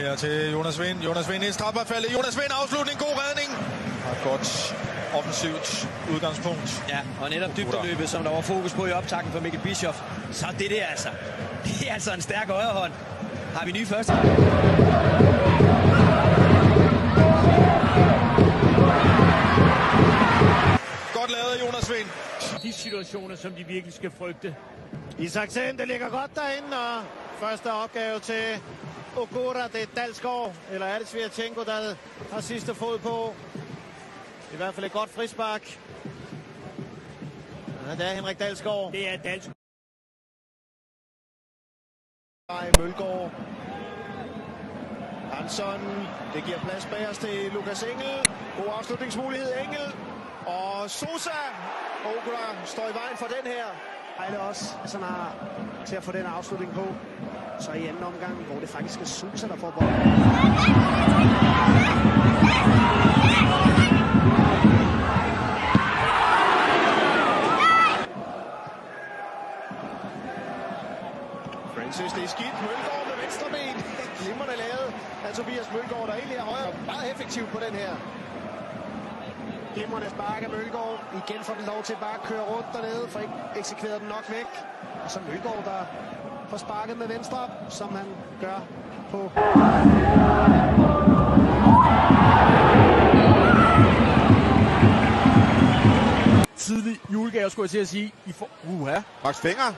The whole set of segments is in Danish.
her til Jonas Vind. Jonas Vind i strafferfaldet. Jonas Vind afslutning. God redning. Og et godt offensivt udgangspunkt. Ja, og netop dybdeløbet, som der var fokus på i optakten for Mikkel Bischoff. Så det er altså en stærk højrehånd. Har vi nye første? Godt lavet, Jonas Vind. De situationer, som de virkelig skal frygte. Isaksen, det ligger godt derinde, og første opgave til Ogura, det er Dalsgaard, eller er det Svirchenko, der har sidste fod på. I hvert fald et godt frispark. Ja, det er Henrik Dalsgaard. Det er Dalsgaard. Mølgaard. Hansson, det giver plads bag os til Lukas Engel. God afslutningsmulighed, Engel. Og Sosa. Ogura står i vejen for den her. Ejle også sådan har til at få den afslutning på. Så i anden omgang, hvor det faktisk er Sosa, der får bolden. Francis, det er skidt. Mølgaard med venstre ben. Glimrende lavet af Tobias Mølgaard, der egentlig er højere. Meget effektivt på den her. Glimrende spark af Mølgaard. Igen får den lov til bare at køre rundt dernede, for ikke eksekveret den nok væk. Og så Mølgaard, der får sparket med venstre, som han gør på. Tidlig julegave, skulle jeg til at sige. Max Fenger.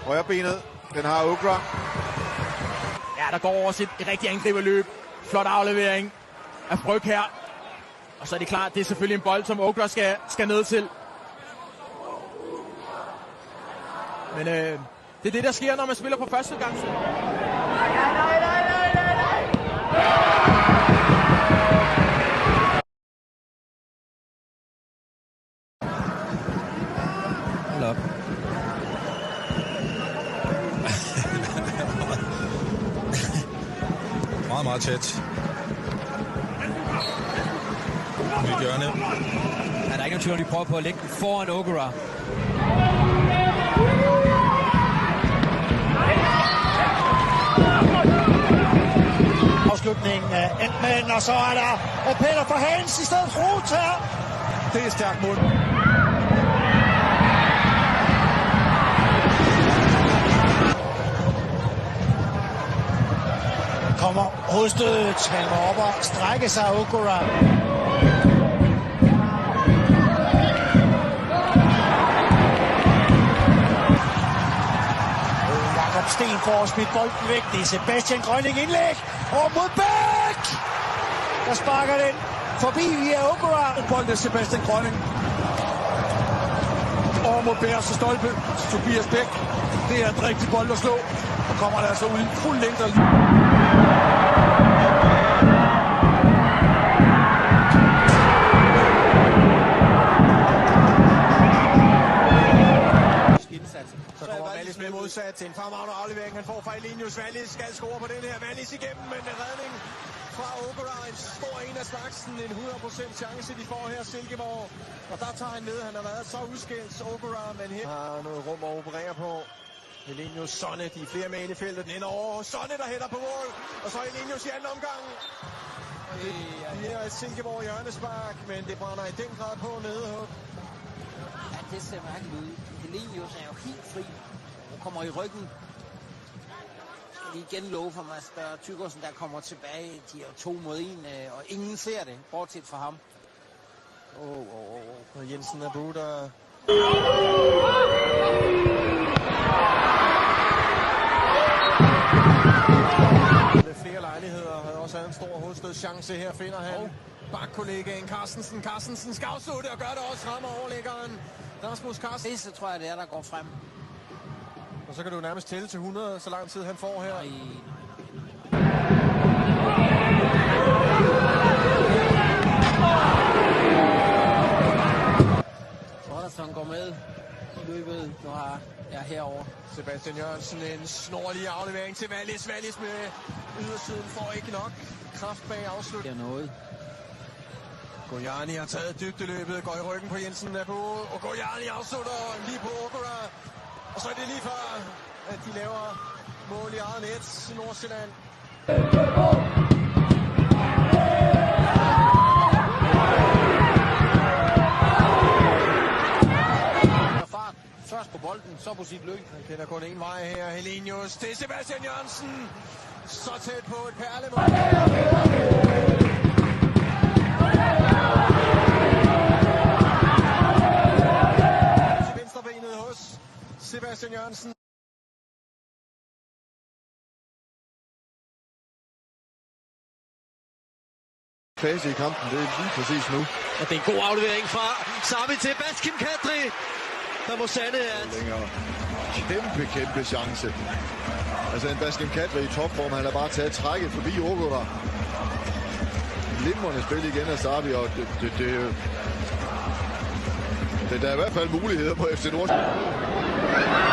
Højrebenet. Den har Ogura. Ja, der går også et rigtig angriberløb. Flot aflevering af Bryg her. Og så er det klart, det er selvfølgelig en bold, som Ogura skal ned til. Men det er det, der sker, når man spiller på første gang. Hold op. Meget, meget tæt. Mit hjørne. Er der ikke nogen tvivl, de prøver på at lægge den foran Ogura? Afslutningen af Entman, og så er der Peter for Hans i stedet for Roth her. Det er stærkt mål. Kommer hovedstødet, han må op og strække sig Ogura. Jakob Sten får smidt bolden væk. Det er Sebastian Grønning indlæg. Og mod Bæk! Der sparker den forbi via Ogura. Bolden er Sebastian Grønning. Over mod Bærs og stolpe. Tobias Bæk. Det er et rigtigt bold at slå. Og kommer der altså ud i fuld længde. Så kommer Wallis med modsat til en fremragende aflevering. Han får fra Elenius. Wallis skal score på den her. Wallis igennem, men en redning fra Ogura. En stor en af slagsen. En 100% chance, de får her Silkeborg. Og der tager han ned. Han har været så udskilt, Ogura, men her har noget rum at operere på. Elenius, Sonne, de er flere med ind i feltet. Den ender over. Sonne, der hætter på mål. Og så Elenius i anden omgang. Det er et Silkeborg hjørnespark, men det brænder i den grad på nede. Ja, det ser mærkeligt ud. Elenius er jo helt fri. Han kommer i ryggen. Skal de igen love for Mads Thygersen, der kommer tilbage. De er jo 2 mod 1, og ingen ser det, bortset fra ham. Og Jensen er på, der... Med flere lejligheder havde også en stor hovedstødschance her, finder han. Bakkollegaen Carstensen. Carstensen skal afslutte og gør det også, rammer overlæggeren. Rasmus Carstensen. Det tror jeg, det er, der går frem. Og så kan du jo nærmest tælle til 100, så lang tid han får her. Rodderson går med i løbet. Nu har jeg herover. Sebastian Jørgensen, en snorlig aflevering til Wallis. Wallis med ydersiden får ikke nok kraft bag afslut. Det er noget. Gojani har taget dybdeløbet, går i ryggen på Jensen Abu, og Gojani afslutter lige på Ogura. Og så er det lige før, at de laver mål i eget net i Nordsjælland. Først på bolden, så på sit løb. Han kender kun én vej her. Helenius til Sebastian Jørgensen. Så tæt på et perlemål. Til venstrebenet hos Sebastian Jørgensen. Fase i kampen, det er lige præcis nu. Og det er en god aflevering fra Sami til Baskim Kadri. Der må sande, at... Kæmpe chance. Altså en Baskim Kadri i topform, han har bare taget trækket forbi Ogura. Glimrende spil igen af Sabi, og det er i hvert fald muligheder på FC Nordsjælland.